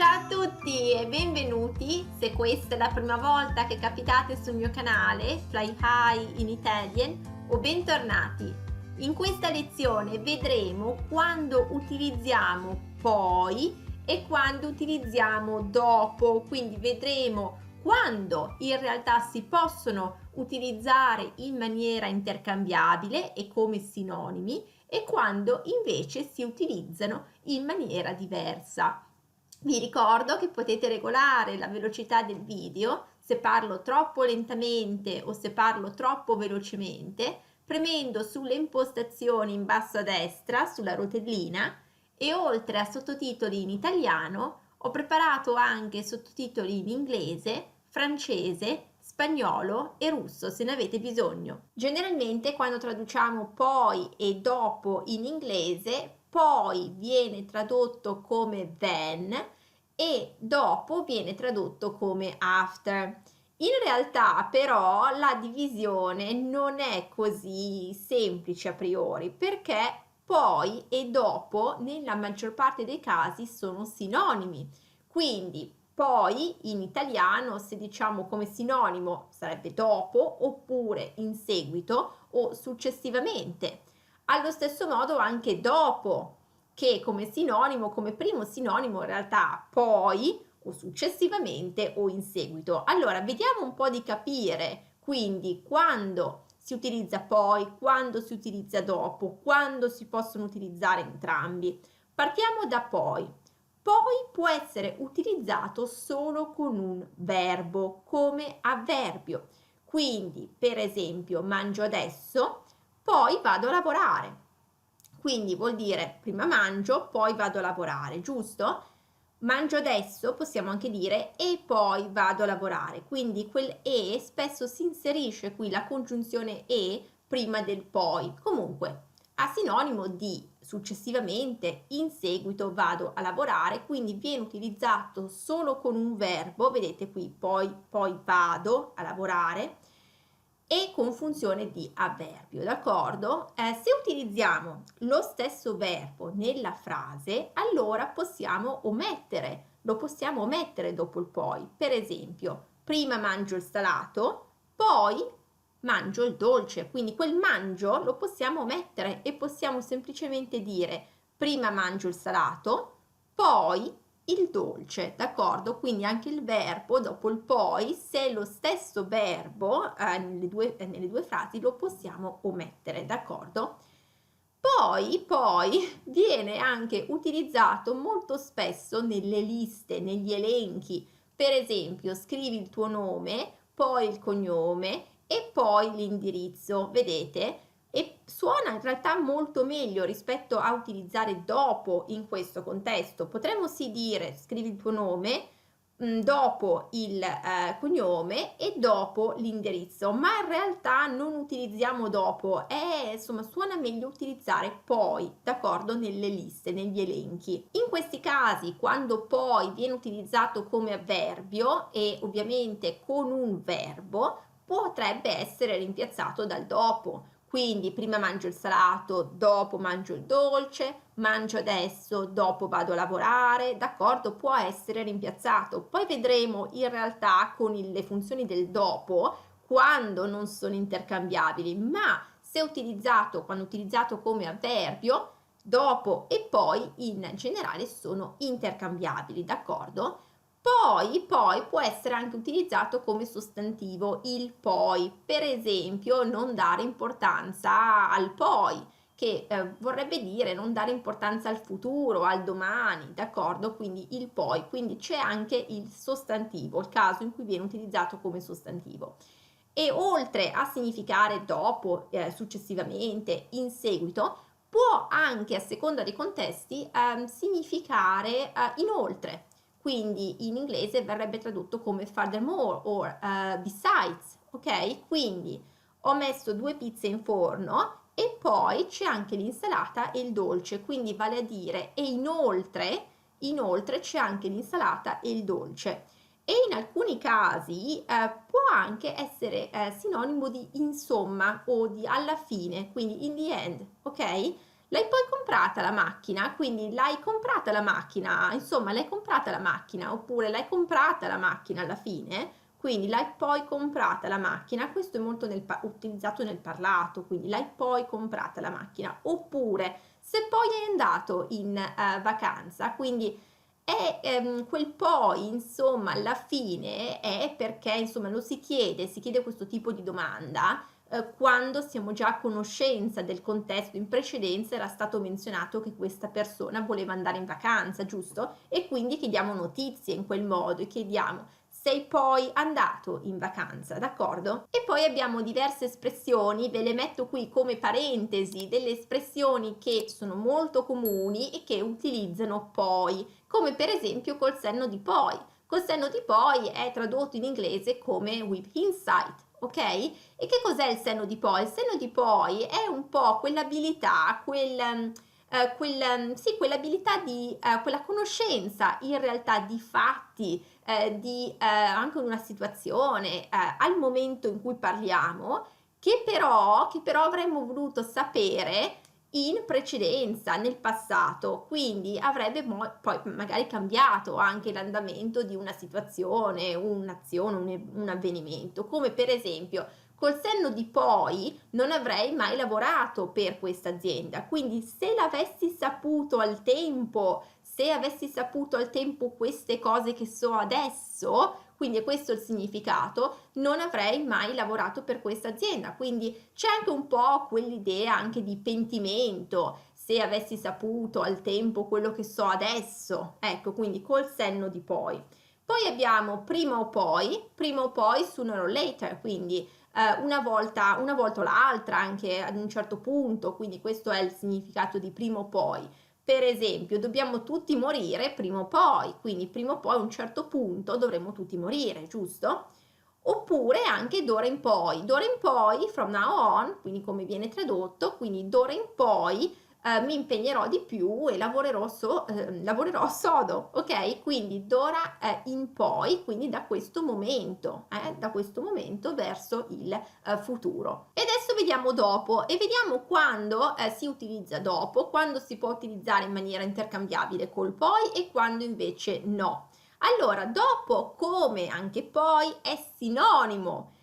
Ciao a tutti e benvenuti, se questa è la prima volta che capitate sul mio canale Fly High in Italian, o bentornati. In questa lezione vedremo quando utilizziamo poi e quando utilizziamo dopo, quindi vedremo quando in realtà si possono utilizzare in maniera intercambiabile e come sinonimi e quando invece si utilizzano in maniera diversa. Vi ricordo che potete regolare la velocità del video se parlo troppo lentamente o se parlo troppo velocemente, premendo sulle impostazioni in basso a destra sulla rotellina, e oltre a sottotitoli in italiano ho preparato anche sottotitoli in inglese, francese, spagnolo e russo se ne avete bisogno. Generalmente quando traduciamo poi e dopo in inglese, poi viene tradotto come then e dopo viene tradotto come after. In realtà però la divisione non è così semplice a priori, perché poi e dopo nella maggior parte dei casi sono sinonimi. Quindi poi in italiano, se diciamo come sinonimo, sarebbe dopo oppure in seguito o successivamente. Allo stesso modo anche dopo, che come sinonimo, come primo sinonimo in realtà poi o successivamente o in seguito. Allora vediamo un po' di capire quindi quando si utilizza poi, quando si utilizza dopo, quando si possono utilizzare entrambi. Partiamo da poi. Poi può essere utilizzato solo con un verbo come avverbio. Quindi, per esempio, mangio adesso, poi vado a lavorare. Quindi vuol dire prima mangio, poi vado a lavorare, giusto? Mangio adesso, possiamo anche dire e poi vado a lavorare. Quindi quel e spesso si inserisce qui la congiunzione e prima del poi. Comunque, ha sinonimo di successivamente, in seguito vado a lavorare, quindi viene utilizzato solo con un verbo, vedete qui, poi vado a lavorare, e con funzione di avverbio, d'accordo? Se utilizziamo lo stesso verbo nella frase, allora lo possiamo omettere dopo il poi. Per esempio, prima mangio il salato, poi mangio il dolce. Quindi quel mangio lo possiamo omettere e possiamo semplicemente dire prima mangio il salato, poi il dolce, d'accordo? Quindi anche il verbo dopo il poi, se è lo stesso verbo nelle due frasi, lo possiamo omettere, d'accordo? Poi viene anche utilizzato molto spesso nelle liste, negli elenchi. Per esempio, scrivi il tuo nome, poi il cognome e poi l'indirizzo, vedete? E suona in realtà molto meglio rispetto a utilizzare dopo in questo contesto. Potremmo sì dire scrivi il tuo nome, dopo il cognome e dopo l'indirizzo, ma in realtà non utilizziamo dopo, insomma suona meglio utilizzare poi, d'accordo, nelle liste, negli elenchi. In questi casi, quando poi viene utilizzato come avverbio e ovviamente con un verbo, potrebbe essere rimpiazzato dal dopo. Quindi prima mangio il salato, dopo mangio il dolce, mangio adesso, dopo vado a lavorare, d'accordo? Può essere rimpiazzato. Poi vedremo in realtà con le funzioni del dopo quando non sono intercambiabili, ma se utilizzato, quando utilizzato come avverbio, dopo e poi in generale sono intercambiabili, d'accordo? Poi può essere anche utilizzato come sostantivo il poi, per esempio non dare importanza al poi, che vorrebbe dire non dare importanza al futuro, al domani, d'accordo? Quindi il poi, quindi c'è anche il sostantivo, il caso in cui viene utilizzato come sostantivo. E oltre a significare dopo, successivamente, in seguito, può anche a seconda dei contesti significare inoltre. Quindi in inglese verrebbe tradotto come furthermore o besides, ok? Quindi ho messo 2 pizze in forno e poi c'è anche l'insalata e il dolce, quindi vale a dire e inoltre c'è anche l'insalata e il dolce. E in alcuni casi può anche essere sinonimo di insomma o di alla fine, quindi in the end, ok? l'hai poi comprata la macchina? Quindi l'hai comprata la macchina, insomma, l'hai comprata la macchina, oppure l'hai comprata la macchina alla fine? Quindi l'hai poi comprata la macchina, questo è molto utilizzato nel parlato, quindi l'hai poi comprata la macchina, oppure se poi è andato in vacanza, quindi è quel poi, insomma, alla fine è perché, insomma, lo si chiede questo tipo di domanda quando siamo già a conoscenza del contesto. In precedenza era stato menzionato che questa persona voleva andare in vacanza, giusto? E quindi chiediamo notizie in quel modo e chiediamo sei poi andato in vacanza, d'accordo? E poi abbiamo diverse espressioni, ve le metto qui come parentesi, delle espressioni che sono molto comuni e che utilizzano poi, come per esempio col senno di poi. Col senno di poi è tradotto in inglese come with hindsight, ok? E che cos'è il senno di poi? Il senno di poi è un po' quell'abilità, sì, quell'abilità di quella conoscenza in realtà di fatti, di anche una situazione al momento in cui parliamo, che però avremmo voluto sapere in precedenza, nel passato, quindi avrebbe poi magari cambiato anche l'andamento di una situazione, un'azione, un avvenimento, come per esempio col senno di poi non avrei mai lavorato per questa azienda, quindi se l'avessi saputo al tempo, se avessi saputo al tempo queste cose che so adesso, quindi è questo il significato, non avrei mai lavorato per questa azienda. Quindi c'è anche un po' quell'idea anche di pentimento, se avessi saputo al tempo quello che so adesso, ecco, quindi col senno di poi. Poi abbiamo prima o poi sooner or later, quindi una volta o l'altra anche ad un certo punto, quindi questo è il significato di prima o poi. Per esempio, dobbiamo tutti morire prima o poi, quindi prima o poi a un certo punto dovremo tutti morire, giusto? Oppure anche d'ora in poi, from now on, quindi come viene tradotto, quindi d'ora in poi mi impegnerò di più e lavorerò sodo, ok? Quindi d'ora in poi, quindi da questo momento verso il futuro. E adesso vediamo dopo e vediamo quando si utilizza dopo, quando si può utilizzare in maniera intercambiabile col poi e quando invece no. Allora, dopo come anche poi è sinonimo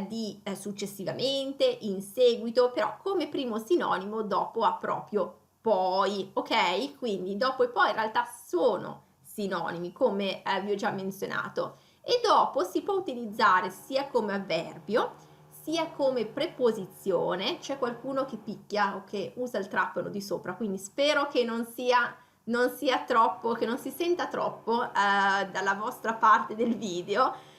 di successivamente, in seguito, però come primo sinonimo dopo ha proprio poi, ok? Quindi dopo e poi in realtà sono sinonimi, come vi ho già menzionato. E dopo si può utilizzare sia come avverbio, sia come preposizione. C'è qualcuno che picchia o che usa il trapano di sopra, quindi spero che non sia troppo, che non si senta troppo dalla vostra parte del video.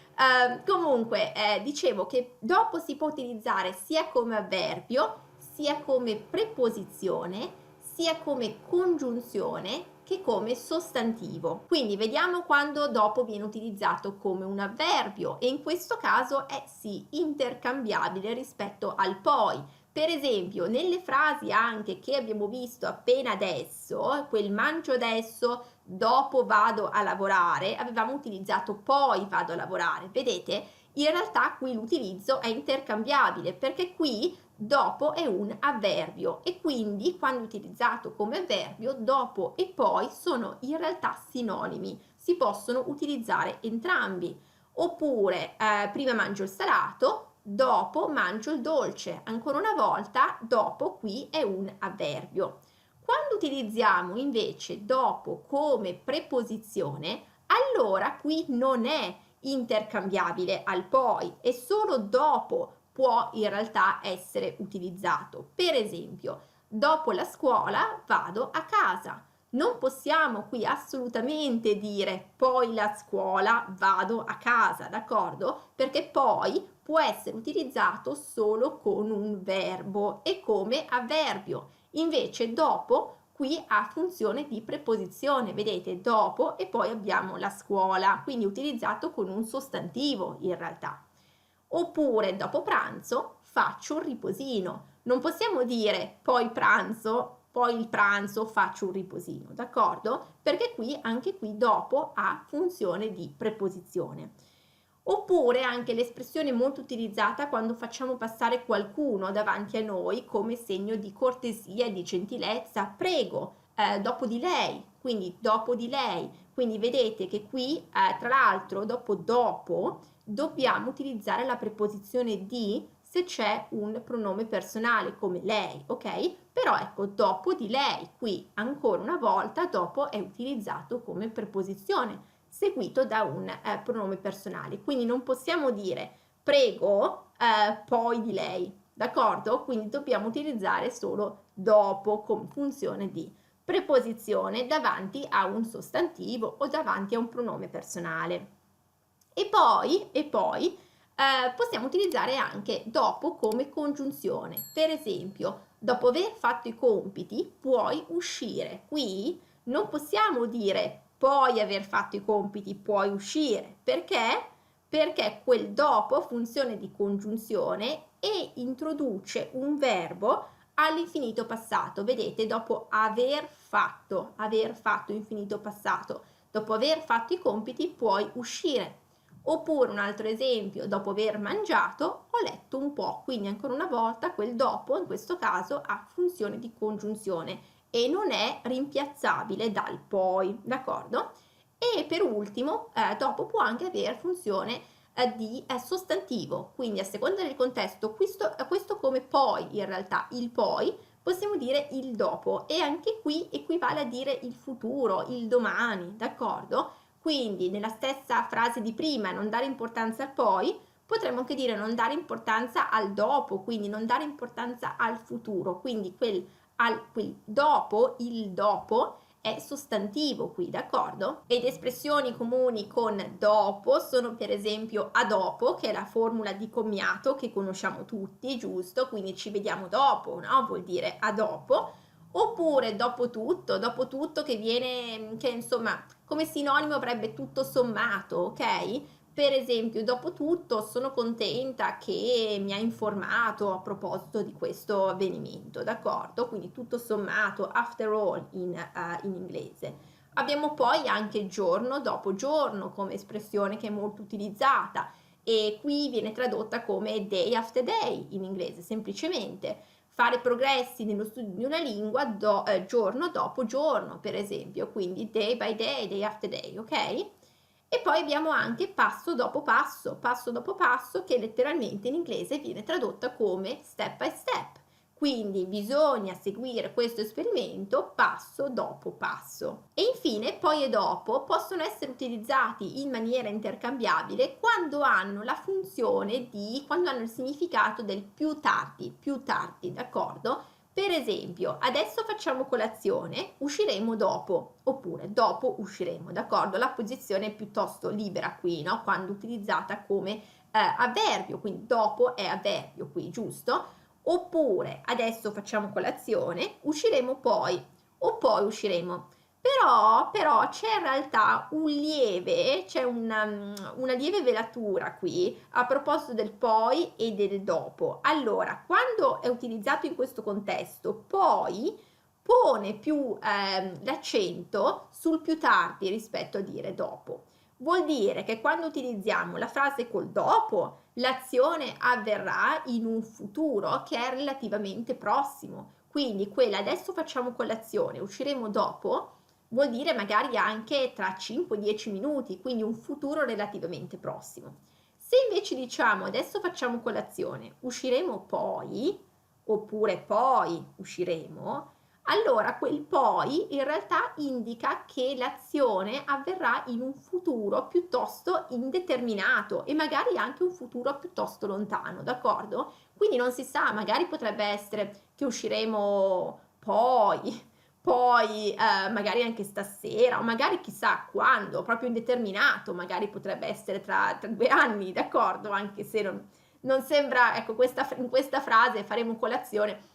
Comunque dicevo che dopo si può utilizzare sia come avverbio, sia come preposizione, sia come congiunzione che come sostantivo. Quindi vediamo quando dopo viene utilizzato come un avverbio e in questo caso è sì intercambiabile rispetto al poi. Per esempio, nelle frasi anche che abbiamo visto appena adesso, quel mangio adesso, dopo vado a lavorare, avevamo utilizzato poi vado a lavorare. Vedete? In realtà qui l'utilizzo è intercambiabile perché qui dopo è un avverbio e quindi quando utilizzato come avverbio dopo e poi sono in realtà sinonimi, si possono utilizzare entrambi. Oppure prima mangio il salato, dopo mangio il dolce. Ancora una volta, dopo qui è un avverbio. Quando utilizziamo invece dopo come preposizione, allora qui non è intercambiabile al poi e solo dopo può in realtà essere utilizzato. Per esempio, dopo la scuola vado a casa. Non possiamo qui assolutamente dire poi la scuola vado a casa, d'accordo? Perché poi può essere utilizzato solo con un verbo e come avverbio. Invece dopo qui ha funzione di preposizione, vedete, dopo e poi abbiamo la scuola, quindi utilizzato con un sostantivo in realtà. Oppure dopo pranzo faccio un riposino. Non possiamo dire poi pranzo, poi il pranzo faccio un riposino, d'accordo? Perché qui, anche qui, dopo ha funzione di preposizione. Oppure anche l'espressione molto utilizzata quando facciamo passare qualcuno davanti a noi come segno di cortesia e di gentilezza, prego, dopo di lei, quindi dopo di lei. Quindi vedete che qui, tra l'altro, dopo, dobbiamo utilizzare la preposizione di se c'è un pronome personale come lei, ok? Però ecco, dopo di lei, qui ancora una volta, dopo è utilizzato come preposizione seguito da un pronome personale, quindi non possiamo dire prego poi di lei, d'accordo? Quindi dobbiamo utilizzare solo dopo come funzione di preposizione davanti a un sostantivo o davanti a un pronome personale. E poi possiamo utilizzare anche dopo come congiunzione. Per esempio, dopo aver fatto i compiti puoi uscire. Qui non possiamo dire poi aver fatto i compiti puoi uscire. Perché? Perché quel dopo funzione di congiunzione e introduce un verbo all'infinito passato. Vedete, dopo aver fatto infinito passato, dopo aver fatto i compiti puoi uscire. Oppure un altro esempio, dopo aver mangiato ho letto un po', quindi ancora una volta quel dopo in questo caso ha funzione di congiunzione e non è rimpiazzabile dal poi, d'accordo? E per ultimo, dopo può anche avere funzione di sostantivo, quindi a seconda del contesto, questo come poi in realtà, il poi, possiamo dire il dopo e anche qui equivale a dire il futuro, il domani, d'accordo? Quindi nella stessa frase di prima, non dare importanza al poi, potremmo anche dire non dare importanza al dopo, quindi non dare importanza al futuro, quindi quel dopo, il dopo è sostantivo qui, d'accordo? Ed espressioni comuni con dopo sono per esempio a dopo, che è la formula di commiato che conosciamo tutti, giusto? Quindi ci vediamo dopo, no? Vuol dire a dopo. Oppure dopo tutto che viene, che insomma come sinonimo avrebbe tutto sommato, ok? Per esempio, dopo tutto sono contenta che mi ha informato a proposito di questo avvenimento, d'accordo? Quindi tutto sommato, after all in inglese. Abbiamo poi anche giorno dopo giorno come espressione che è molto utilizzata e qui viene tradotta come day after day in inglese, semplicemente fare progressi nello studio di una lingua giorno dopo giorno, per esempio, quindi day by day, day after day, ok? E poi abbiamo anche passo dopo passo, che letteralmente in inglese viene tradotta come step by step. Quindi bisogna seguire questo esperimento passo dopo passo. E infine poi e dopo possono essere utilizzati in maniera intercambiabile quando hanno la funzione quando hanno il significato del più tardi, d'accordo? Per esempio, adesso facciamo colazione, usciremo dopo, oppure dopo usciremo, d'accordo? La posizione è piuttosto libera qui, no? Quando utilizzata come avverbio, quindi dopo è avverbio qui, giusto? Oppure adesso facciamo colazione, usciremo poi, o poi usciremo. Però c'è in realtà c'è una lieve velatura qui a proposito del poi e del dopo. Allora, quando è utilizzato in questo contesto, poi pone più l'accento sul più tardi rispetto a dire dopo. Vuol dire che quando utilizziamo la frase col dopo, l'azione avverrà in un futuro che è relativamente prossimo. Quindi quella adesso facciamo colazione, usciremo dopo, vuol dire magari anche tra 5-10 minuti, quindi un futuro relativamente prossimo. Se invece diciamo adesso facciamo colazione, usciremo poi, oppure poi usciremo, allora quel poi in realtà indica che l'azione avverrà in un futuro piuttosto indeterminato e magari anche un futuro piuttosto lontano, d'accordo? Quindi non si sa, magari potrebbe essere che usciremo poi magari anche stasera o magari chissà quando, proprio indeterminato, magari potrebbe essere tra 2 anni, d'accordo? Anche se non sembra, ecco, in questa frase faremo colazione,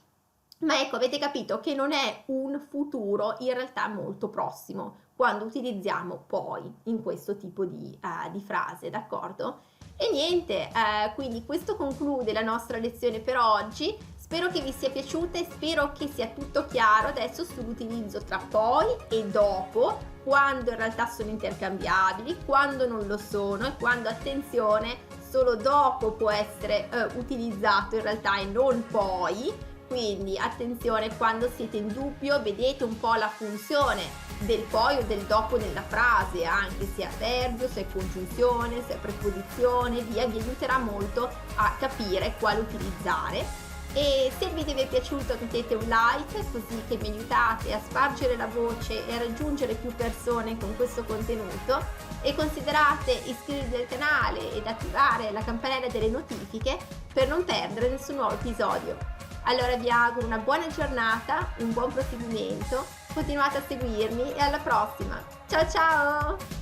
ma ecco, avete capito che non è un futuro in realtà molto prossimo quando utilizziamo poi in questo tipo di frase, d'accordo? E niente, quindi questo conclude la nostra lezione per oggi. Spero che vi sia piaciuta e spero che sia tutto chiaro adesso sull'utilizzo tra poi e dopo quando in realtà sono intercambiabili, quando non lo sono e quando, attenzione, solo dopo può essere utilizzato in realtà e non poi. Quindi attenzione, quando siete in dubbio vedete un po' la funzione del poi o del dopo nella frase, anche se è avverbio, se è congiunzione, se è preposizione, via, vi aiuterà molto a capire quale utilizzare. E se il video vi è piaciuto mettete un like, così che mi aiutate a spargere la voce e a raggiungere più persone con questo contenuto, e considerate iscrivervi al canale ed attivare la campanella delle notifiche per non perdere nessun nuovo episodio. Allora vi auguro una buona giornata, un buon proseguimento, continuate a seguirmi e alla prossima. Ciao ciao!